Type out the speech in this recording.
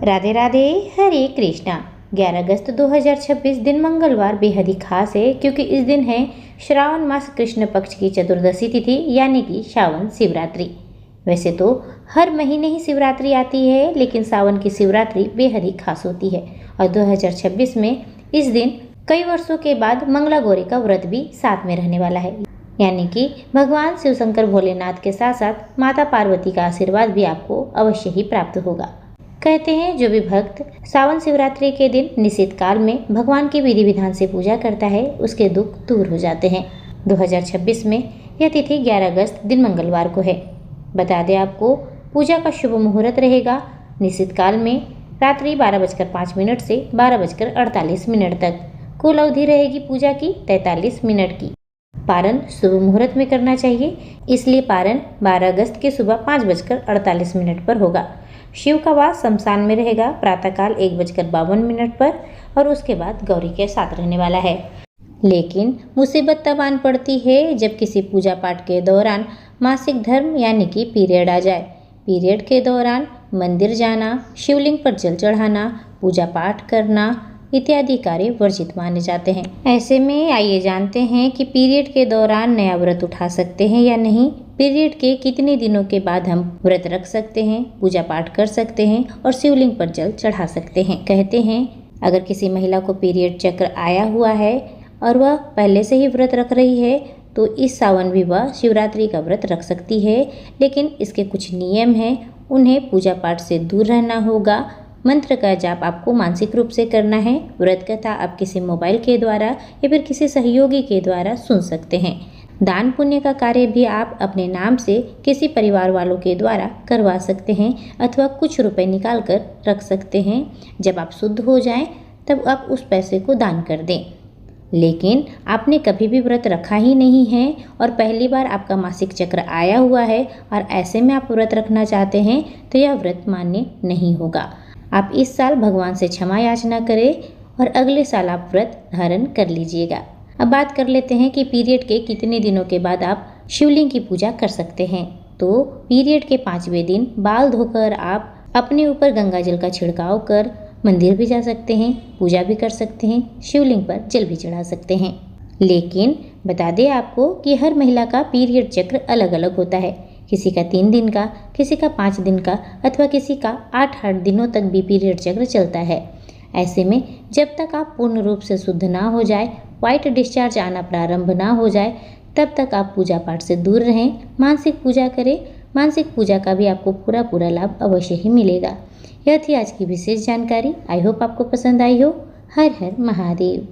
राधे राधे, हरे कृष्णा। 11 अगस्त 2026 दिन मंगलवार बेहद ही खास है क्योंकि इस दिन है श्रावण मास कृष्ण पक्ष की चतुर्दशी तिथि यानी कि सावन शिवरात्रि। वैसे तो हर महीने ही शिवरात्रि आती है, लेकिन सावन की शिवरात्रि बेहद ही खास होती है और 2026 में इस दिन कई वर्षों के बाद मंगला गौरी का व्रत भी साथ में रहने वाला है, यानी कि भगवान शिव शंकर भोलेनाथ के साथ साथ माता पार्वती का आशीर्वाद भी आपको अवश्य ही प्राप्त होगा। कहते हैं जो भी भक्त सावन शिवरात्रि के दिन निश्चित काल में भगवान की विधि विधान से पूजा करता है उसके दुख दूर हो जाते हैं। 2026 में यह तिथि 11 अगस्त दिन मंगलवार को है। बता दें आपको, पूजा का शुभ मुहूर्त रहेगा निश्चित काल में रात्रि 12:05 से 12:48 तक। कुल अवधि रहेगी पूजा की 43 मिनट की। पारण शुभ मुहूर्त में करना चाहिए, इसलिए पारण 12 अगस्त की सुबह 5:48 पर होगा। शिव का वास शमशान में रहेगा प्रातःकाल 1:52 पर और उसके बाद गौरी के साथ रहने वाला है। लेकिन मुसीबत तब आन पड़ती है जब किसी पूजा पाठ के दौरान मासिक धर्म यानी कि पीरियड आ जाए। पीरियड के दौरान मंदिर जाना, शिवलिंग पर जल चढ़ाना, पूजा पाठ करना इत्यादि कार्य वर्जित माने जाते हैं। ऐसे में आइए जानते हैं कि पीरियड के दौरान नया व्रत उठा सकते हैं या नहीं, पीरियड के कितने दिनों के बाद हम व्रत रख सकते हैं, पूजा पाठ कर सकते हैं और शिवलिंग पर जल चढ़ा सकते हैं। कहते हैं अगर किसी महिला को पीरियड चक्र आया हुआ है और वह पहले से ही व्रत रख रही है तो इस सावन भी वह शिवरात्रि का व्रत रख सकती है, लेकिन इसके कुछ नियम हैं। उन्हें पूजा पाठ से दूर रहना होगा। मंत्र का जाप आपको मानसिक रूप से करना है। व्रत कथा आप किसी मोबाइल के द्वारा या फिर किसी सहयोगी के द्वारा सुन सकते हैं। दान पुण्य का कार्य भी आप अपने नाम से किसी परिवार वालों के द्वारा करवा सकते हैं अथवा कुछ रुपए निकाल कर रख सकते हैं। जब आप शुद्ध हो जाएं तब आप उस पैसे को दान कर दें। लेकिन आपने कभी भी व्रत रखा ही नहीं है और पहली बार आपका मासिक चक्र आया हुआ है और ऐसे में आप व्रत रखना चाहते हैं तो यह व्रत मान्य नहीं होगा। आप इस साल भगवान से क्षमा याचना करें और अगले साल आप व्रत धारण कर लीजिएगा। अब बात कर लेते हैं कि पीरियड के कितने दिनों के बाद आप शिवलिंग की पूजा कर सकते हैं। तो पीरियड के 5वें दिन बाल धोकर आप अपने ऊपर गंगा जल का छिड़काव कर मंदिर भी जा सकते हैं, पूजा भी कर सकते हैं, शिवलिंग पर जल भी चढ़ा सकते हैं। लेकिन बता दें आपको कि हर महिला का पीरियड चक्र अलग अलग होता है। किसी का 3 दिन का, किसी का 5 दिन का अथवा किसी का 8 दिनों तक भी पीरियड चक्र चलता है। ऐसे में जब तक आप पूर्ण रूप से शुद्ध ना हो जाए, व्हाइट डिस्चार्ज आना प्रारंभ ना हो जाए, तब तक आप पूजा पाठ से दूर रहें, मानसिक पूजा करें। मानसिक पूजा का भी आपको पूरा लाभ अवश्य ही मिलेगा। यह थी आज की विशेष जानकारी। आई होप आपको पसंद आई हो। हर हर महादेव।